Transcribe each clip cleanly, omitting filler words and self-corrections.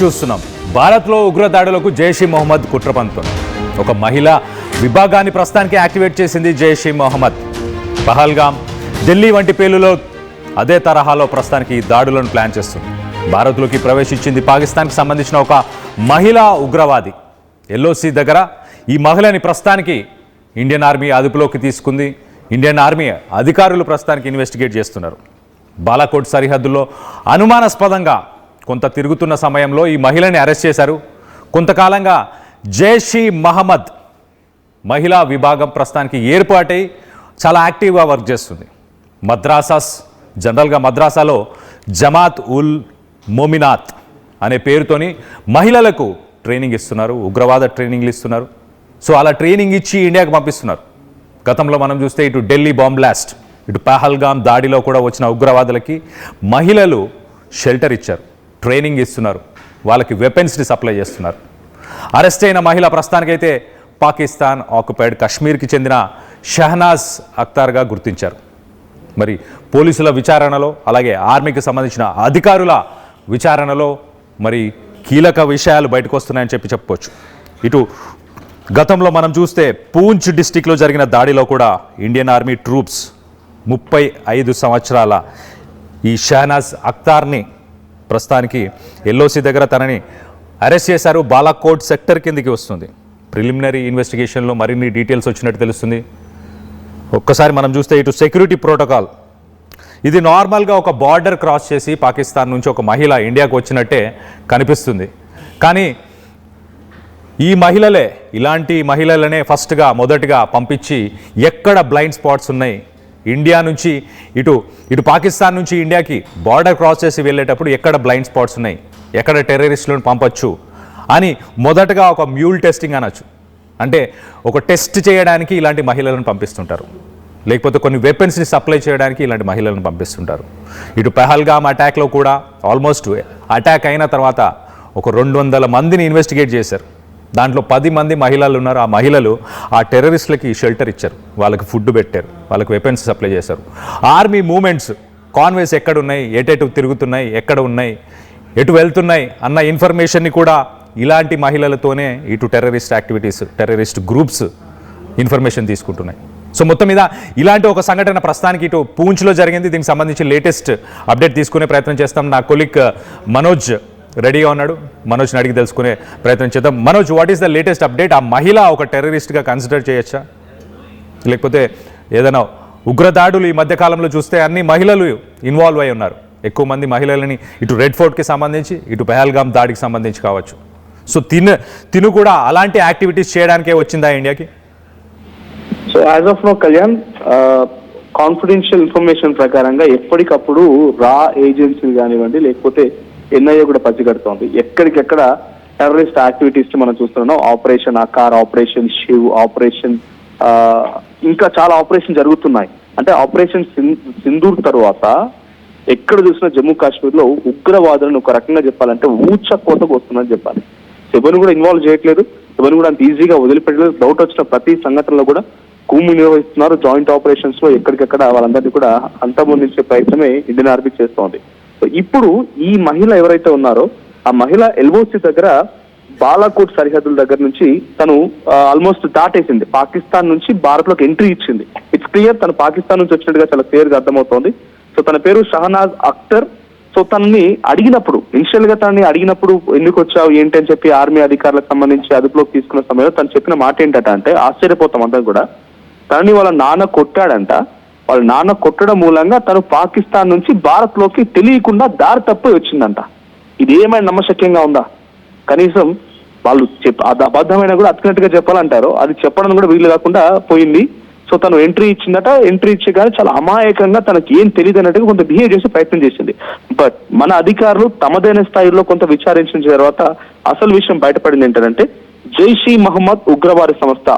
చూస్తున్నాం. భారత్లో ఉగ్రదాడులకు జైష్-ఇ మొహమ్మద్ కుట్ర పన్నుతోంది. ఒక మహిళా విభాగాన్ని ప్రస్తుతానికి యాక్టివేట్ చేసింది జైష్-ఇ మొహమ్మద్. పహల్గామ్, ఢిల్లీ వంటి పేలులో అదే తరహాలో ప్రస్తుతానికి దాడులను ప్లాన్ చేస్తుంది. భారత్లోకి ప్రవేశించింది పాకిస్తాన్కి సంబంధించిన ఒక మహిళా ఉగ్రవాది. ఎల్ఓసి దగ్గర ఈ మహిళని ప్రస్తుతానికి ఇండియన్ ఆర్మీ అదుపులోకి తీసుకుంది. ఇండియన్ ఆర్మీ అధికారులు ప్రస్తుతానికి ఇన్వెస్టిగేట్ చేస్తున్నారు. బాలాకోట్ సరిహద్దుల్లో అనుమానాస్పదంగా కొంత తిరుగుతున్న సమయంలో ఈ మహిళని అరెస్ట్ చేశారు. కొంతకాలంగా జైష్-ఇ మొహమ్మద్ మహిళా విభాగం ప్రస్తుతానికి ఏర్పాటై చాలా యాక్టివ్గా వర్క్ చేస్తుంది. మద్రాసాస్, జనరల్గా మద్రాసాలో జమాత్ ఉల్ మోమినాత్ అనే పేరుతోని మహిళలకు ట్రైనింగ్ ఇస్తున్నారు, ఉగ్రవాద ట్రైనింగ్లు ఇస్తున్నారు. సో అలా ట్రైనింగ్ ఇచ్చి ఇండియాకి పంపిస్తున్నారు. గతంలో మనం చూస్తే ఇటు ఢిల్లీ బాంబ్ బ్లాస్ట్, ఇటు పహల్గామ్ దాడిలో కూడా వచ్చిన ఉగ్రవాదులకి మహిళలు షెల్టర్ ఇచ్చారు, ట్రైనింగ్ ఇస్తున్నారు, వాళ్ళకి వెపన్స్ని సప్లై చేస్తున్నారు. అరెస్ట్ అయిన మహిళ ప్రస్తుతానికైతే పాకిస్తాన్ ఆక్యుపైడ్ కశ్మీర్కి చెందిన షహనాజ్ అఖ్తార్గా గుర్తించారు. మరి పోలీసుల విచారణలో, అలాగే ఆర్మీకి సంబంధించిన అధికారుల విచారణలో మరి కీలక విషయాలు బయటకు వస్తున్నాయని చెప్పుకోవచ్చు. ఇటు గతంలో మనం చూస్తే పూంచ్ డిస్టిక్లో జరిగిన దాడిలో కూడా ఇండియన్ ఆర్మీ ట్రూప్స్ 35 సంవత్సరాల ఈ షహనాజ్ అఖ్తార్ని ప్రస్తుతానికి ఎల్ఓసి దగ్గర తనని అరెస్ట్ చేశారు. బాలాకోట్ సెక్టర్ కిందికి వస్తుంది. ప్రిలిమినరీ ఇన్వెస్టిగేషన్లో మరిన్ని డీటెయిల్స్ వచ్చినట్టు తెలుస్తుంది. ఒక్కసారి మనం చూస్తే ఇటు సెక్యూరిటీ ప్రోటోకాల్, ఇది నార్మల్గా ఒక బార్డర్ క్రాస్ చేసి పాకిస్తాన్ నుంచి ఒక మహిళ ఇండియాకు వచ్చినట్టే కనిపిస్తుంది. కానీ ఈ మహిళలే, ఇలాంటి మహిళలనే మొదటగా పంపించి ఎక్కడ బ్లైండ్ స్పాట్స్ ఉన్నాయి, ఇండియా నుంచి ఇటు పాకిస్తాన్ నుంచి ఇండియాకి బార్డర్ క్రాస్ చేసి వెళ్ళేటప్పుడు ఎక్కడ బ్లైండ్ స్పాట్స్ ఉన్నాయి, ఎక్కడ టెర్రరిస్టులను పంపొచ్చు అని మొదటగా ఒక మ్యూల్ టెస్టింగ్ అనొచ్చు. అంటే ఒక టెస్ట్ చేయడానికి ఇలాంటి మహిళలను పంపిస్తుంటారు, లేకపోతే కొన్ని వెపన్స్ని సప్లై చేయడానికి ఇలాంటి మహిళలను పంపిస్తుంటారు. ఇటు పహల్గామ్ అటాక్లో కూడా ఆల్మోస్ట్ అటాక్ అయిన తర్వాత ఒక 200 మందిని ఇన్వెస్టిగేట్ చేశారు. దాంట్లో 10 మంది మహిళలు ఉన్నారు. ఆ మహిళలు ఆ టెర్రరిస్టులకి షెల్టర్ ఇచ్చారు, వాళ్ళకి ఫుడ్ పెట్టారు, వాళ్ళకి వెపన్స్ సప్లై చేశారు. ఆర్మీ మూమెంట్స్, కాన్వేస్ ఎక్కడున్నాయి, ఎటు తిరుగుతున్నాయి, ఎక్కడ ఉన్నాయి, ఎటు వెళ్తున్నాయి అన్న ఇన్ఫర్మేషన్ని కూడా ఇలాంటి మహిళలతోనే ఇటు terrorist activities, terrorist groups information తీసుకుంటున్నాయి. సో మొత్తం మీద ఇలాంటి ఒక సంఘటన ప్రస్తుతానికి ఇటు పూంచ్లో జరిగింది. దీనికి సంబంధించి లేటెస్ట్ అప్డేట్ తీసుకునే ప్రయత్నం చేస్తాం. నా కొలీగ్ మనోజ్ రెడీగా ఉన్నాడు. మనోజ్ని అడిగి తెలుసుకునే ప్రయత్నం చేద్దాం. Manoj, what is the latest update? ఆ మహిళ ఒక టెర్రరిస్ట్గా కన్సిడర్ చేయొచ్చా, లేకపోతే ఏదైనా ఉగ్రదాడులు ఈ మధ్యకాలంలో చూస్తే అన్ని మహిళలు ఇన్వాల్వ్ అయి ఉన్నారు. ఎక్కువ మంది మహిళలని ఇటు రెడ్ ఫోర్ట్కి సంబంధించి, ఇటు పహల్గామ్ దాడికి సంబంధించి కావచ్చు. సో తిను కూడా అలాంటి యాక్టివిటీస్ చేయడానికే వచ్చిందా ఇండియాకి? So as of now Kalyan, confidential information ప్రకారంగా ఎప్పటికప్పుడు రా ఏజెన్సీలు కానివ్వండి, లేకపోతే ఎన్ఐఏ కూడా పచ్చిగడుతోంది. ఎక్కడికెక్కడ టెర్రరిస్ట్ యాక్టివిటీస్ మనం చూస్తున్నాం. Operation Aakar, operation Shiv, operation ఇంకా చాలా ఆపరేషన్ జరుగుతున్నాయి. అంటే ఆపరేషన్ సింధూర్ తర్వాత ఎక్కడ చూసినా జమ్మూ కాశ్మీర్లో ఉగ్రవాదులను ఒక రకంగా చెప్పాలంటే ఊచ కోతకు వస్తుందని చెప్పాలి. ఎవరిని కూడా ఇన్వాల్వ్ చేయట్లేదు, ఎవరిని కూడా అంత ఈజీగా వదిలిపెట్టలేదు. డౌట్ వచ్చిన ప్రతి సంఘటనలో కూడా కూము నిర్వహిస్తున్నారు. జాయింట్ ఆపరేషన్స్ లో ఎక్కడికెక్కడ వాళ్ళందరినీ కూడా అంతమొందించే ప్రయత్నమే ఇండియన్ ఆర్మీ చేస్తోంది. సో ఇప్పుడు ఈ మహిళ ఎవరైతే ఉన్నారో ఆ మహిళ ఎల్ఓసి దగ్గర బాలాకోట్ సరిహద్దుల దగ్గర నుంచి తను ఆల్మోస్ట్ దాటేసింది. పాకిస్తాన్ నుంచి భారత్ లోకి ఎంట్రీ ఇచ్చింది. ఇట్స్ క్లియర్ తను పాకిస్తాన్ నుంచి వచ్చినట్టుగా చాలా క్లియర్ గా అర్థమవుతోంది. సో తన పేరు షహనాజ్ అఖ్తర్. సో తనని అడిగినప్పుడు, ఇనిషియల్ గా తనని అడిగినప్పుడు ఎందుకు వచ్చావు ఏంటి అని చెప్పి ఆర్మీ అధికారులకు సంబంధించి అదుపులోకి తీసుకున్న సమయంలో తను చెప్పిన మాట ఏంటంటే, అంటే ఆశ్చర్యపోతాం అందరం కూడా, తనని వాళ్ళ నాన్న కొట్టాడంట. వాళ్ళ నాన్న కొట్టడం మూలంగా తను పాకిస్తాన్ నుంచి భారత్ లోకి తెలియకుండా దారి తప్పి వచ్చిందంట. ఇది ఏమైనా నమ్మశక్యంగా ఉందా? కనీసం వాళ్ళు అబద్ధమైన కూడా అతికినట్టుగా చెప్పాలంటారు, అది చెప్పడం కూడా వీలు కాకుండా పోయింది. సో తను ఎంట్రీ ఇచ్చిందట. ఎంట్రీ ఇచ్చగానే చాలా అమాయకంగా తనకి ఏం తెలియదు అన్నట్టుగా కొంత బిహేవ్ చేసి ప్రయత్నం చేసింది. బట్ మన అధికారులు తమదైన స్థాయిలో కొంత విచారించిన తర్వాత అసలు విషయం బయటపడింది ఏంటంటే, జైష్-ఇ మొహమ్మద్ ఉగ్రవాద సంస్థ.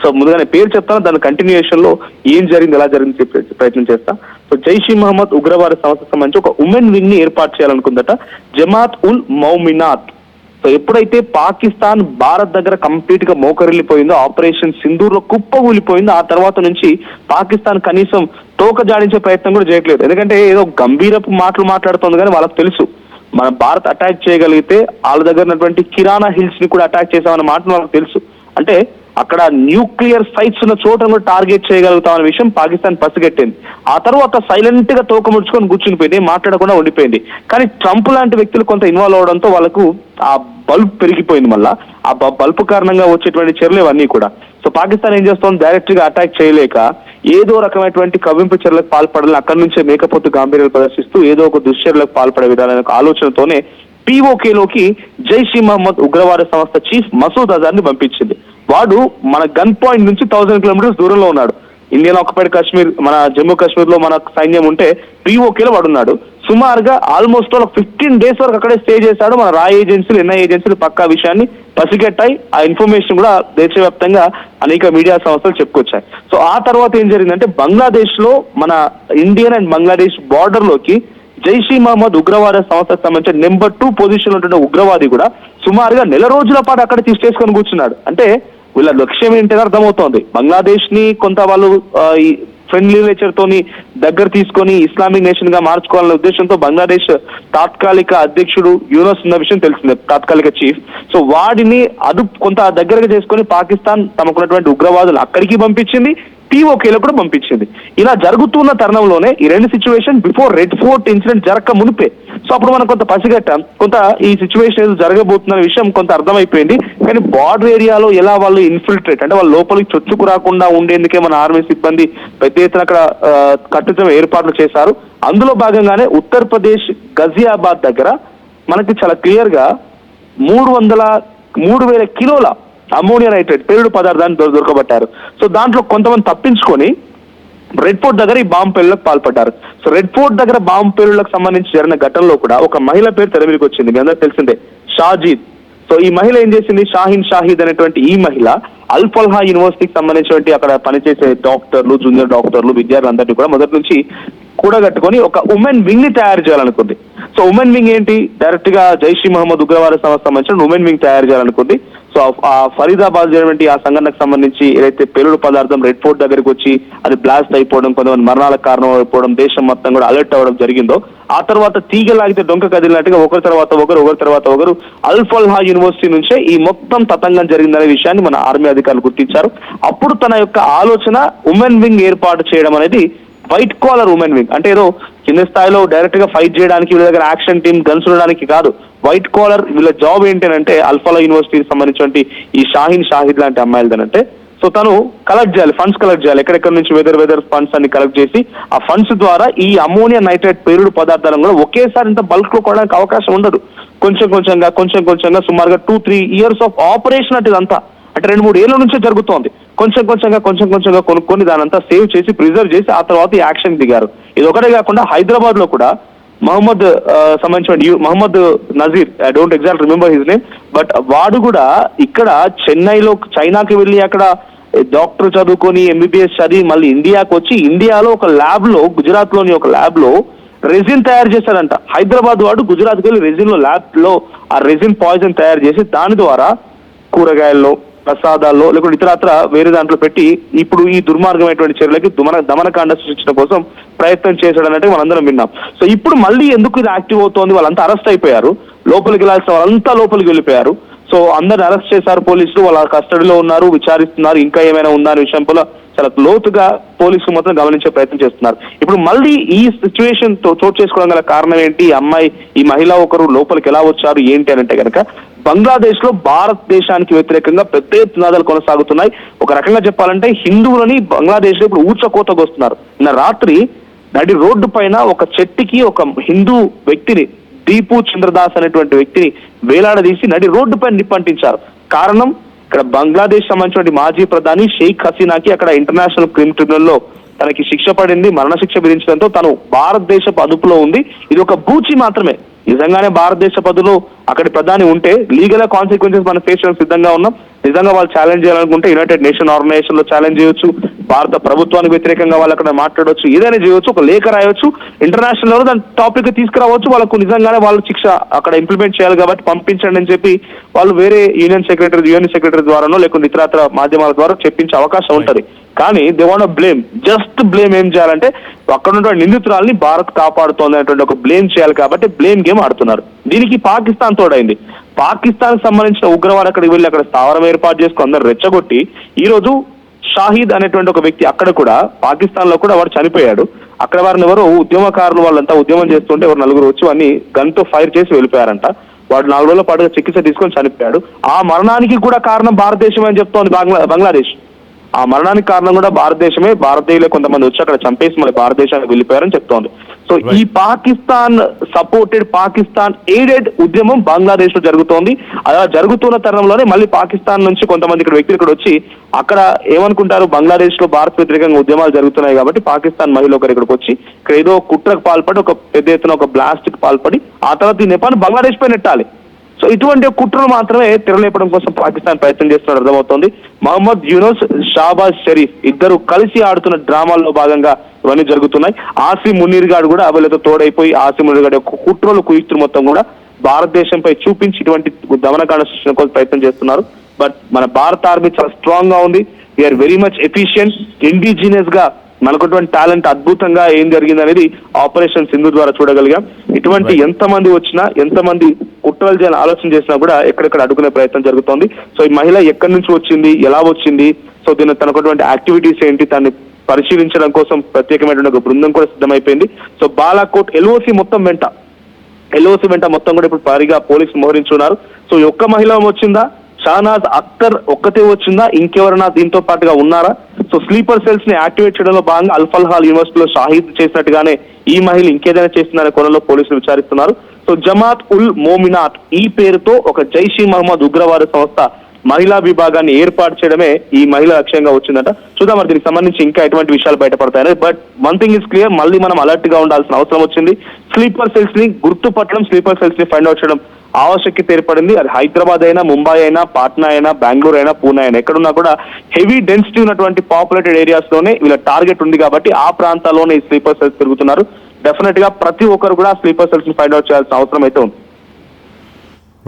సో ముందుగానే పేరు చెప్తాను, దాని కంటిన్యూయేషన్ లో ఏం జరిగింది, ఎలా జరిగింది చెప్పే ప్రయత్నం చేస్తా. సో జైష్-ఇ మొహమ్మద్ ఉగ్రవాద సంస్థకు సంబంధించి ఒక ఉమెన్ వింగ్ ని ఏర్పాటు చేయాలనుకుందట జమాత్ ఉల్ మౌమినాత్. సో ఎప్పుడైతే పాకిస్తాన్ భారత్ దగ్గర కంప్లీట్ గా మోకరిల్లిపోయిందో, ఆపరేషన్ సింధూర్ లో కుప్పగూలిపోయిందో, ఆ తర్వాత నుంచి పాకిస్తాన్ కనీసం తోక జాడించే ప్రయత్నం కూడా చేయట్లేదు. ఎందుకంటే ఏదో గంభీరపు మాటలు మాట్లాడుతోంది కానీ వాళ్ళకి తెలుసు మన భారత్ అటాక్ చేయగలిగితే వాళ్ళ దగ్గర ఉన్నటువంటి కిరాణా హిల్స్ ని కూడా అటాక్ చేసామన్న మాట మనకు తెలుసు. అంటే అక్కడ న్యూక్లియర్ సైట్స్ ఉన్న చోటను టార్గెట్ చేయగలుగుతామన్న విషయం పాకిస్తాన్ పసిగట్టింది. ఆ తర్వాత సైలెంట్ గా తోక ముడుచుకొని కూర్చునిపోయింది, మాట్లాడకుండా ఉండిపోయింది. కానీ ట్రంప్ లాంటి వ్యక్తులు కొంత ఇన్వాల్వ్ అవడంతో వాళ్ళకు ఆ బల్బ్ పెరిగిపోయింది. మళ్ళా ఆ బల్బ్ కారణంగా వచ్చేటువంటి చర్యలు ఇవన్నీ కూడా. సో పాకిస్తాన్ ఏం చేస్తోంది, డైరెక్ట్ గా అటాక్ చేయలేక ఏదో రకమైనటువంటి కవ్వింపు చర్యలకు పాల్పడాలని అక్కడి నుంచే మేకపోతు గాంభీర్యాలు ప్రదర్శిస్తూ ఏదో ఒక దుశ్చర్యలకు పాల్పడే విధాన ఆలోచనతోనే పీఓకేలోకి జైష్ ఈ మహమ్మద్ ఉగ్రవాద సంస్థ చీఫ్ మసూద్ అజార్ ని పంపించింది. వాడు మన గన్ పాయింట్ నుంచి 1000 కిలోమీటర్స్ దూరంలో ఉన్నాడు. ఇండియన్ ఆక్యుపైడ్ కాశ్మీర్, మన జమ్మూ కాశ్మీర్ లో మన సైన్యం ఉంటే పీఓకేలో వాడున్నాడు. సుమారుగా ఆల్మోస్ట్ 15 days వరకు అక్కడే స్టే చేశాడు. మన రా ఏజెన్సీలు, ఎన్ఐ ఏజెన్సీలు పక్కా విషయాన్ని పసిగట్టాయి. ఆ ఇన్ఫర్మేషన్ కూడా దేశవ్యాప్తంగా అనేక మీడియా సంస్థలు చెప్పుకొచ్చాయి. సో ఆ తర్వాత ఏం జరిగిందంటే బంగ్లాదేశ్ లో మన ఇండియన్ అండ్ బంగ్లాదేశ్ బార్డర్ లోకి జైష్ ఈ మహమ్మద్ ఉగ్రవాద సంస్థకు సంబంధించిన నెంబర్ 2 పొజిషన్ లో ఉన్న ఉగ్రవాది కూడా సుమారుగా 1 రోజుల పాటు అక్కడ తీసుకొని కూర్చున్నాడు. అంటే వీళ్ళ లక్ష్యం ఏంటని అర్థమవుతోంది. బంగ్లాదేశ్ ని కొంత వాళ్ళు ఈ ఫ్రెండ్లీ నేచర్ తోని దగ్గర తీసుకొని ఇస్లామిక్ నేషన్ గా మార్చుకోవాలనే ఉద్దేశంతో బంగ్లాదేశ్ తాత్కాలిక అధ్యక్షుడు యూనస్ ఉన్న విషయం తెలిసిందే, తాత్కాలిక చీఫ్. సో వాడిని కొంత దగ్గరగా చేసుకొని పాకిస్తాన్ తమకున్నటువంటి ఉగ్రవాదులు అక్కడికి పంపించింది, పీఓకేలో కూడా పంపించింది. ఇలా జరుగుతున్న తరుణంలోనే ఈ రెండు situation before red fort incident జరగక మునిపే. సో అప్పుడు మనం కొంత పసిగట్టాం, కొంత ఈ సిచ్యువేషన్ ఏదో జరగబోతున్న విషయం కొంత అర్థమైపోయింది. కానీ బార్డర్ ఏరియాలో ఎలా వాళ్ళు ఇన్ఫిల్ట్రేట్ అంటే వాళ్ళ లోపలికి చొచ్చుకు రాకుండా ఉండేందుకే మన ఆర్మీ సిబ్బంది పెద్ద ఎత్తున అక్కడ కట్టుదిట్టమైన ఏర్పాట్లు చేశారు. అందులో భాగంగానే ఉత్తరప్రదేశ్ గజియాబాద్ దగ్గర మనకి చాలా క్లియర్ గా 3,000 కిలోల అమోనియా నైట్రేట్ పేలుడు పదార్థాన్ని దొరకబట్టారు. సో దాంట్లో కొంతమంది తప్పించుకొని రెడ్ ఫోర్ట్ దగ్గర ఈ బాంబు పేలుళ్లకు పాల్పడ్డారు. సో రెడ్ ఫోర్ట్ దగ్గర బాంబు పేలుళ్లకు సంబంధించి జరిగిన ఘటనలో కూడా ఒక మహిళ పేరు తెర మీదకి వచ్చింది, మీ అందరూ తెలిసిందే, షాజీద్. సో ఈ మహిళ ఏం చేసింది, షాహీద్ అనేటువంటి ఈ మహిళ అల్ఫల్హా యూనివర్సిటీకి సంబంధించినటువంటి అక్కడ పనిచేసే డాక్టర్లు, జూనియర్ డాక్టర్లు, విద్యార్థులందరినీ కూడా మొదటి నుంచి కూడగట్టుకొని ఒక ఉమెన్ వింగ్ ని తయారు చేయాలనుకుంది. సో ఉమెన్ వింగ్ ఏంటి, డైరెక్ట్ గా జైష్ ఈ మహమ్మద్ ఉగ్రవాద సంస్థ సంబంధించిన ఉమెన్ వింగ్ తయారు చేయాలనుకుంది. సో ఆ ఫరీదాబాద్ జరిగినటువంటి ఆ సంఘటనకు సంబంధించి ఏదైతే పేలుడు పదార్థం రెడ్ ఫోర్ట్ దగ్గరికి వచ్చి అది బ్లాస్ట్ అయిపోవడం, కొంతమంది మరణాలకు కారణం అయిపోవడం, దేశం మొత్తం కూడా అలర్ట్ అవ్వడం జరిగిందో, ఆ తర్వాత తీగలాగితే డొంక కదిలినట్టుగా ఒకరి తర్వాత ఒకరు అల్ఫల్హా యూనివర్సిటీ నుంచే ఈ మొత్తం తతంగం జరిగిందనే విషయాన్ని మన ఆర్మీ అధికారులు గుర్తించారు. అప్పుడు తన యొక్క ఆలోచన ఉమెన్ వింగ్ ఏర్పాటు చేయడం అనేది వైట్ కాలర్ ఉమెన్ వింగ్, అంటే ఏదో కింద స్థాయిలో డైరెక్ట్ గా ఫైట్ చేయడానికి వీళ్ళ దగ్గర యాక్షన్ టీమ్ గన్స్ ఉండడానికి కాదు. వైట్ కాలర్ వీళ్ళ జాబ్ ఏంటంటే అల్ఫల్హా యూనివర్సిటీకి సంబంధించినటువంటి ఈ షాహిద్ లాంటి అమ్మాయిలదంటే, సో తను కలెక్ట్ చేయాలి, ఫండ్స్ కలెక్ట్ చేయాలి, ఎక్కడెక్కడ నుంచి వెదర్ ఫండ్స్ అన్ని కలెక్ట్ చేసి ఆ ఫండ్స్ ద్వారా ఈ అమోనియా నైట్రేట్ పేలుడు పదార్థాలను కూడా ఒకేసారి ఇంత బల్క్ లో కొనడానికి అవకాశం ఉండదు. కొంచెం కొంచెంగా సుమారుగా 2-3 years ఆఫ్ ఆపరేషన్ అంటే ఇదంతా, అంటే 2-3 ఏళ్ల నుంచే జరుగుతోంది. కొంచెం కొంచెంగా కొనుక్కొని దానంతా సేవ్ చేసి ప్రిజర్వ్ చేసి ఆ తర్వాత ఈ యాక్షన్ దిగారు. ఇది ఒకటే కాకుండా హైదరాబాద్ లో కూడా Mohammed Nazir, I don't exact remember his name, but వాడు కూడా ఇక్కడ చెన్నైలో చైనాకి వెళ్ళి అక్కడ డాక్టర్ చదువుకొని ఎంబీబీఎస్ చదివి మళ్ళీ ఇండియాకి వచ్చి ఇండియాలో ఒక ల్యాబ్ లో, గుజరాత్ లోని ఒక ల్యాబ్ లో రెజిన్ తయారు చేశాడంట. హైదరాబాద్ వాడు గుజరాత్కి వెళ్ళి రెజిన్ లో ల్యాబ్ లో ఆ రెజిన్ పాయిజన్ తయారు చేసి దాని ద్వారా కూరగాయల్లో, ప్రసాదాల్లో లేకుంటే ఇతరత్ర వేరే దాంట్లో పెట్టి ఇప్పుడు ఈ దుర్మార్గమైనటువంటి చర్యలకి దమనకాండ సృష్టించడం కోసం ప్రయత్నం చేశాడన్నట్టు మనందరం విన్నాం. సో ఇప్పుడు మళ్ళీ ఎందుకు ఇది యాక్టివ్ అవుతోంది, వాళ్ళంతా అరెస్ట్ అయిపోయారు, లోపలికి వెళ్ళాల్సిన వాళ్ళంతా లోపలికి వెళ్ళిపోయారు. సో అందరిని అరెస్ట్ చేశారు పోలీసులు, వాళ్ళ కస్టడీలో ఉన్నారు, విచారిస్తున్నారు, ఇంకా ఏమైనా ఉందా అనే విషయంలో చాలా లోతుగా పోలీసులు మొత్తం గమనించే ప్రయత్నం చేస్తున్నారు. ఇప్పుడు మళ్ళీ ఈ సిచ్యువేషన్ చోటు చేసుకోవడం గల కారణం ఏంటి, ఈ మహిళ ఒకరు లోపలికి ఎలా వచ్చారు ఏంటి అని అంటే కనుక బంగ్లాదేశ్ లో భారతదేశానికి వ్యతిరేకంగా పెద్ద ఎత్తునాదాలు కొనసాగుతున్నాయి. ఒక రకంగా చెప్పాలంటే హిందువులని బంగ్లాదేశ్ లో ఇప్పుడు ఊచకోతకు వస్తున్నారు. నిన్న రాత్రి నడి రోడ్డు పైన ఒక చెట్టుకి ఒక హిందూ వ్యక్తిని, దీపు చంద్రదాస్ అనేటువంటి వ్యక్తిని వేలాడదీసి నడి రోడ్డు పైన నిప్పంటించారు. కారణం, ఇక్కడ బంగ్లాదేశ్ సంబంధించిన మాజీ ప్రధాని షేక్ హసీనాకి అక్కడ ఇంటర్నేషనల్ క్రిమినల్ ట్రిబ్యునల్ లో తనకి శిక్ష పడింది, మరణశిక్ష విధించడంతో తను భారతదేశపు అదుపులో ఉంది. ఇది ఒక బూచి మాత్రమే. నిజంగానే భారతదేశ పదులో అక్కడి ప్రధాని ఉంటే లీగల్ కాన్సిక్వెన్సెస్ మనం ఫేస్ చేయడానికి సిద్ధంగా ఉన్నాం. నిజంగా వాళ్ళు ఛాలెంజ్ చేయాలనుకుంటే యునైటెడ్ నేషన్ ఆర్గనైజేషన్ లో ఛాలెంజ్ చేయొచ్చు, భారత ప్రభుత్వానికి వ్యతిరేకంగా వాళ్ళు అక్కడ మాట్లాడవచ్చు, ఏదైనా చేయొచ్చు, ఒక లేఖ రాయొచ్చు, ఇంటర్నేషనల్ లెవెల్ దాని టాపిక్ తీసుకురావచ్చు. వాళ్ళకు నిజంగానే వాళ్ళు శిక్ష అక్కడ ఇంప్లిమెంట్ చేయాలి కాబట్టి పంపించండి అని చెప్పి వాళ్ళు వేరే యుఎన్ సెక్రటరీ ద్వారానో లేకుంటే ఇతరత్ర మాధ్యమాల ద్వారా చెప్పించే అవకాశం ఉంటది. కానీ they want blame, just blame ఏం చేయాలంటే అక్కడ ఉన్న నిందితురాల్ని భారత్ కాపాడుతోంది అనేటువంటి ఒక బ్లేమ్ చేయాలి కాబట్టి బ్లేమ్ గేమ్ ఆడుతున్నారు. దీనికి పాకిస్తాన్ తోడైంది. పాకిస్తాన్ సంబంధించిన ఉగ్రవాడు అక్కడికి వెళ్ళి అక్కడ స్థావరం ఏర్పాటు చేసుకుని అందరు రెచ్చగొట్టి ఈ రోజు షాహిద్ అనేటువంటి ఒక వ్యక్తి అక్కడ కూడా పాకిస్తాన్ లో కూడా వాడు చనిపోయాడు. అక్కడ వారిని ఎవరో ఉద్యమకారులు వాళ్ళంతా ఉద్యమం చేస్తుంటే ఎవరు నలుగురు వచ్చి వాడిని గన్ తో ఫైర్ చేసి వెళ్ళిపోయారంట. వాడు 4 రోజుల పాటుగా చికిత్స తీసుకొని చనిపోయాడు. ఆ మరణానికి కూడా కారణం భారతదేశం అని చెప్తోంది బంగ్లాదేశ్. ఆ మరణానికి కారణం కూడా భారతదేశమే. భారతీయులే కొంతమంది వచ్చి అక్కడ చంపేసి మళ్ళీ భారతదేశానికి వెళ్ళిపోయారని చెప్తోంది. సో ఈ పాకిస్తాన్ సపోర్టెడ్, పాకిస్తాన్ ఎయిడెడ్ ఉద్యమం బంగ్లాదేశ్ లో జరుగుతోంది. అలా జరుగుతున్న తరుణంలోనే మళ్ళీ పాకిస్తాన్ నుంచి కొంతమంది ఇక్కడ వ్యక్తులు ఇక్కడ వచ్చి అక్కడ ఏమనుకుంటారు, బంగ్లాదేశ్ లో భారత్ వ్యతిరేకంగా ఉద్యమాలు జరుగుతున్నాయి కాబట్టి పాకిస్తాన్ మహిళ ఒకరు ఇక్కడికి వచ్చి ఇక్కడ ఏదో కుట్రకు పాల్పడి ఒక పెద్ద ఎత్తున ఒక బ్లాస్ట్ కి పాల్పడి ఆ తర్వాత ఈ నేపాన్ని బంగ్లాదేశ్ పై నెట్టాలి. సో ఇటువంటి కుట్రలు మాత్రమే తెరలేపడం కోసం పాకిస్తాన్ ప్రయత్నం చేస్తున్నట్టు అర్థమవుతోంది. మహమ్మద్ యూనుస్, షాబాజ్ షరీఫ్ ఇద్దరు కలిసి ఆడుతున్న డ్రామాల్లో భాగంగా ఇవన్నీ జరుగుతున్నాయి. ఆసిమ్ మునీర్ గారు కూడా వీళ్ళతో తోడైపోయి ఆసిమ్ మునీర్ గారి యొక్క కుట్రలు కుయుక్తులు మొత్తం కూడా భారతదేశంపై చూపించి ఇటువంటి దమనకాండ సృష్టించడం కోసం ప్రయత్నం చేస్తున్నారు. బట్ మన భారత ఆర్మీ చాలా స్ట్రాంగ్ గా ఉంది. We're very much efficient. Indigenous గా మనకున్నటువంటి టాలెంట్ అద్భుతంగా ఏం జరిగింది అనేది ఆపరేషన్ సింధు ద్వారా చూడగలిగాం. ఇటువంటి ఎంతమంది వచ్చినా, ఎంతమంది కుట్రలు చేయాలని ఆలోచన చేసినా కూడా ఎక్కడెక్కడ అడ్డుకునే ప్రయత్నం జరుగుతోంది. సో ఈ మహిళ ఎక్కడి నుంచి వచ్చింది, ఎలా వచ్చింది, సో దీని తనకున్నటువంటి యాక్టివిటీస్ ఏంటి, దాన్ని పరిశీలించడం కోసం ప్రత్యేకమైనటువంటి ఒక బృందం కూడా సిద్ధమైపోయింది. సో బాలాకోట్ ఎల్ఓసి వెంట మొత్తం కూడా ఇప్పుడు భారీగా పోలీసులు మోహరించున్నారు. సో ఈ ఒక్క మహిళ వచ్చిందా, షానాజ్ అఖ్తర్ ఒక్కతే వచ్చిందా, ఇంకెవరైనా దీంతో పాటుగా ఉన్నారా? సో స్లీపర్ సెల్స్ ని యాక్టివేట్ చేయడంలో భాగంగా అల్ఫల్హాల్ యూనివర్సిటీలో షాహిద్ చేసినట్టుగానే ఈ మహిళ ఇంకేదైనా చేస్తుందనే కోణంలో పోలీసులు విచారిస్తున్నారు. సో జమాత్ ఉల్ మోమినాత్ ఈ పేరుతో ఒక జైష్ ఈ మహమ్మద్ ఉగ్రవాద సంస్థ మహిళా విభాగాన్ని ఏర్పాటు చేయడమే ఈ మహిళ లక్ష్యంగా వచ్చిందట. చూద్దాం మరి దీనికి సంబంధించి ఇంకా ఎటువంటి విషయాలు బయటపడతాయని. But one thing is clear, మళ్ళీ మనం అలర్ట్ గా ఉండాల్సిన అవసరం వచ్చింది. స్లీపర్ సెల్స్ ని గుర్తుపట్టడం, స్లీపర్ సెల్స్ ని ఫైండ్ అవుట్ చేయడం ఆవశ్యకత ఏర్పడింది. అది హైదరాబాద్ అయినా, ముంబై అయినా, పాట్నా అయినా, బెంగళూరు అయినా, పూణే అయినా, ఎక్కడున్నా కూడా హెవీ డెన్సిటీ ఉన్నటువంటి పాపులేటెడ్ ఏరియాస్ లోనే వీళ్ళ టార్గెట్ ఉంది కాబట్టి ఆ ప్రాంతాల్లోనే ఈ స్లీపర్ సెల్స్ తిరుగుతున్నారు. డెఫినెట్ గా ప్రతి ఒక్కరు కూడా స్లీపర్ సెల్స్ ని ఫైండ్ అవుట్ చేయాల్సిన అవసరం అయితే ఉంది.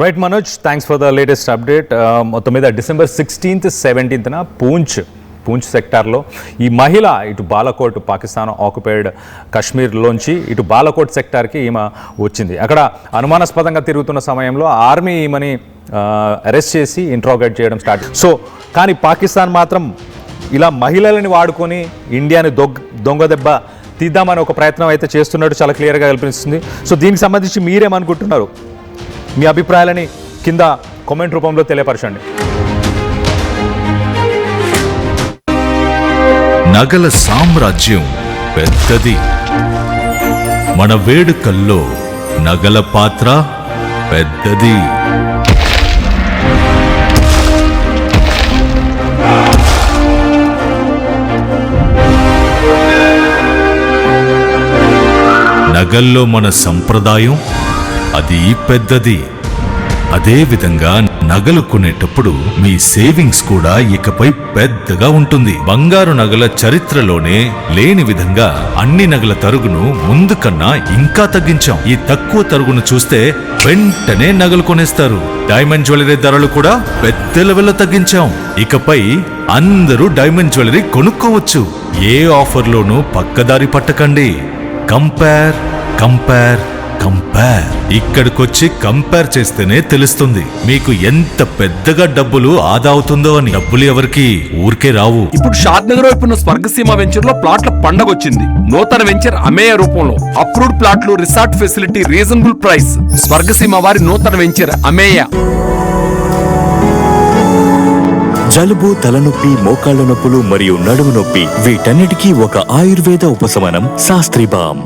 Right Manoj, thanks for the latest update. మొత్తం మీద December 16th, 17th పూంచ్ సెక్టార్లో ఈ మహిళ ఇటు బాలకోట్, పాకిస్తాన్ ఆక్యుపైడ్ కాశ్మీర్లోంచి ఇటు బాలకోట్ సెక్టార్కి ఈమె వచ్చింది. అక్కడ అనుమానాస్పదంగా తిరుగుతున్న సమయంలో ఆర్మీ ఈమెని అరెస్ట్ చేసి ఇంట్రాగేట్ చేయడం స్టార్ట్. సో కానీ పాకిస్తాన్ మాత్రం ఇలా మహిళలని వాడుకొని ఇండియాని దొంగ దెబ్బ తీద్దామని ఒక ప్రయత్నం అయితే చేస్తున్నట్టు చాలా క్లియర్గా కనిపిస్తుంది. సో దీనికి సంబంధించి మీరేమనుకుంటున్నారు? మీ అభిప్రాయాలని కింద కామెంట్ రూపంలో తెలియపరచండి. నగల సామ్రాజ్యం పెద్దది. మన వేడుకల్లో నగల పాత్ర పెద్దది. నగల్లో మన సంప్రదాయం అది పెద్దది. అదే విధంగా నగలు కొనేటప్పుడు మీ సేవింగ్స్ కూడా ఇకపై పెద్దగా ఉంటుంది. బంగారు నగల చరిత్రలోనే లేని విధంగా అన్ని నగల తరుగును ముందు కన్నా ఇంకా తగ్గించాం. ఈ తక్కువ తరుగును చూస్తే వెంటనే నగలు కొనేస్తారు. డైమండ్ జ్యువెలరీ ధరలు కూడా పెద్ద లెవెల్లో తగ్గించాం. ఇకపై అందరూ డైమండ్ జ్యువెలరీ కొనుక్కోవచ్చు. ఏ ఆఫర్లోనూ పక్కదారి పట్టకండి. Compare compare compare. ఇక్కడికొచ్చి కంపేర్ చేస్తేనే తెలుస్తుంది మీకు ఎంత పెద్దగా డబ్బులు ఆదా అవుతుందో అని. డబ్బులు ఎవరికి ఊరికే రావు. ఇప్పుడు షాద్ నగర్ వైపు ఉన్న స్వర్గసీమ వెంచర్ లో ప్లాట్ల పండగ వచ్చింది. నూతన వెంచర్ అమేయ రూపంలో అప్రూవ్డ్ ప్లాట్లు, resort facility, reasonable price. Swargaseema వారి నూతన వెంచర్ అమేయ. జలుబు, తలనొప్పి, మోకాళ్ల నొప్పులు మరియు నడుము నొప్పి వీటన్నిటికీ ఒక ఆయుర్వేద ఉపశమనం శాస్త్రీ బామ్.